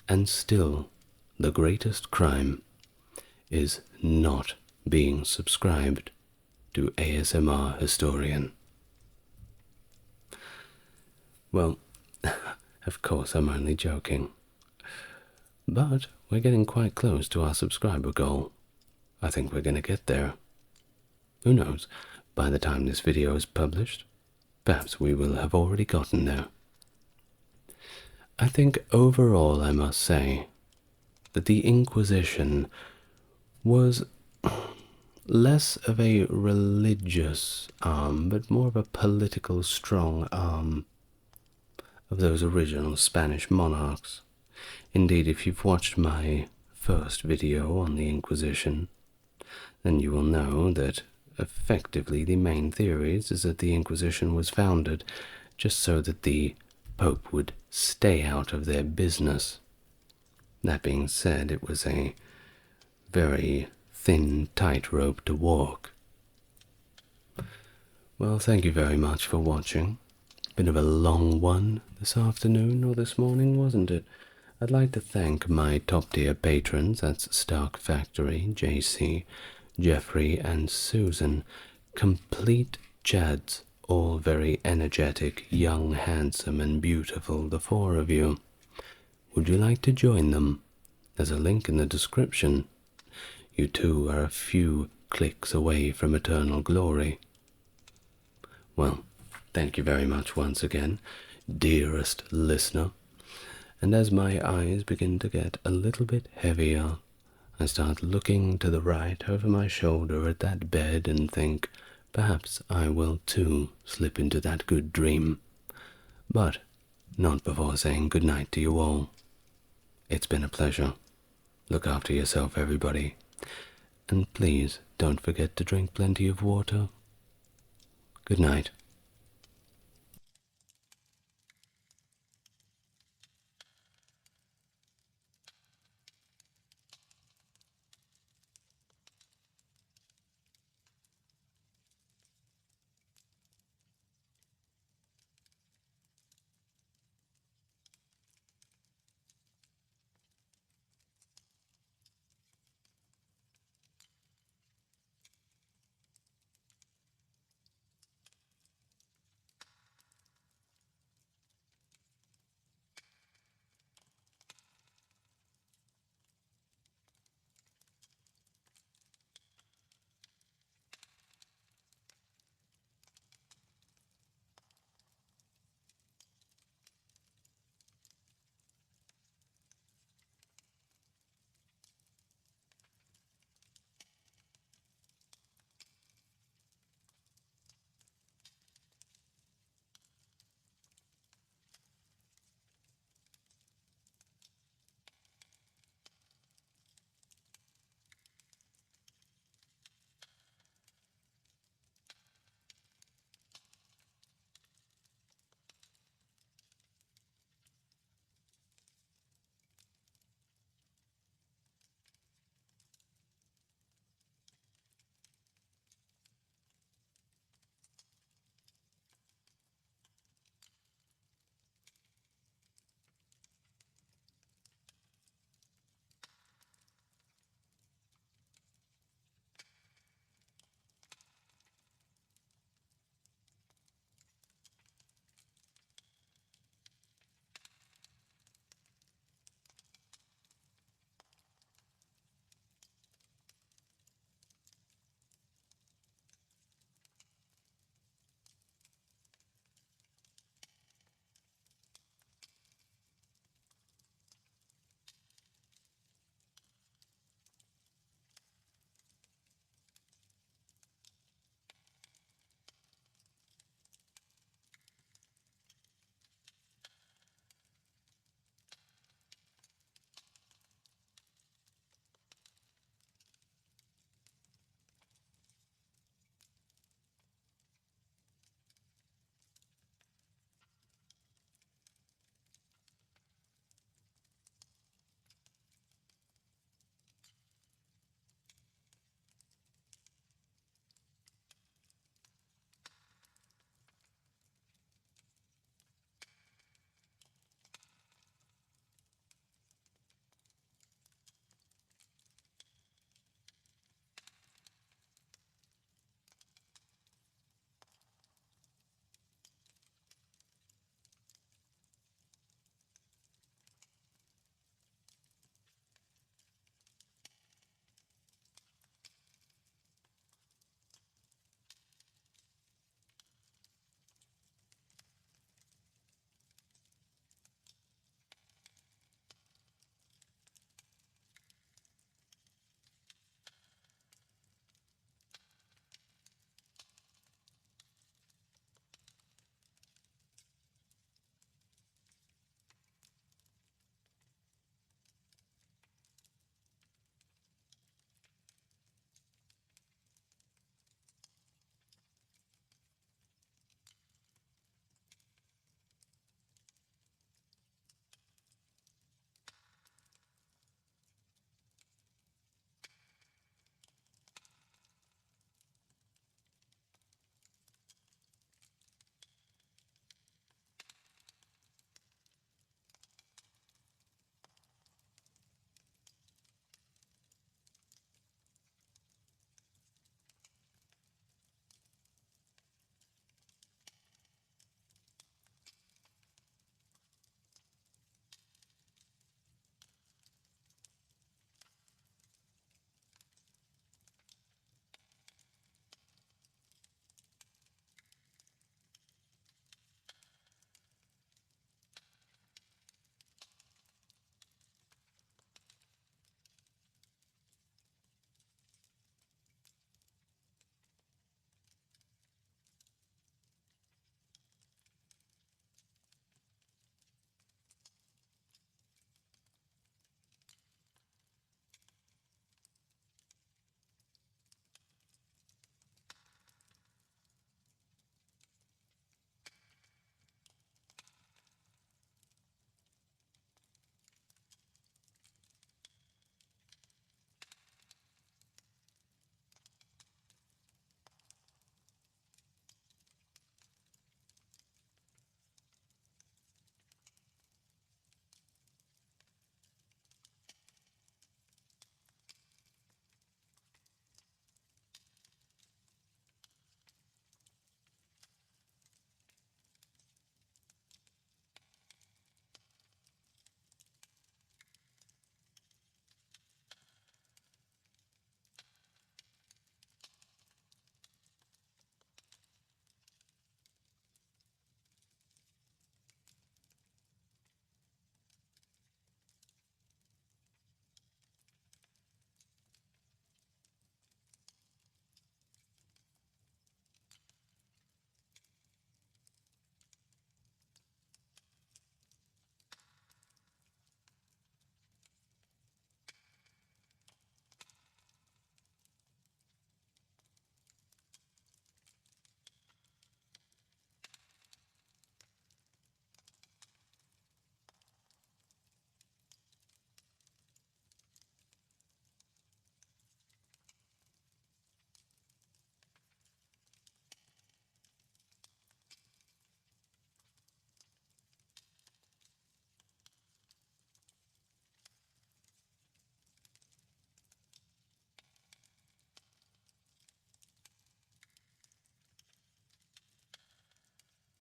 and still the greatest crime, is not being subscribed to ASMR Historian. Well, of course I'm only joking, but we're getting quite close to our subscriber goal. I think we're going to get there. Who knows, by the time this video is published, perhaps we will have already gotten there. I think overall I must say that the Inquisition was less of a religious arm, but more of a political strong arm of those original Spanish monarchs. Indeed, if you've watched my first video on the Inquisition, then you will know that effectively the main theories is that the Inquisition was founded just so that the Pope would stay out of their business. That being said, it was a very thin tightrope to walk. Well, thank you very much for watching. Bit of a long one this afternoon or this morning, wasn't it? I'd like to thank my top-tier patrons, that's Stark Factory, JC, Jeffrey, and Susan. Complete Chads, all very energetic, young, handsome, and beautiful, the four of you. Would you like to join them? There's a link in the description. You too are a few clicks away from eternal glory. Well, thank you very much once again, dearest listener. And as my eyes begin to get a little bit heavier, I start looking to the right over my shoulder at that bed and think, perhaps I will too slip into that good dream. But not before saying good night to you all. It's been a pleasure. Look after yourself, everybody. And please don't forget to drink plenty of water. Good night.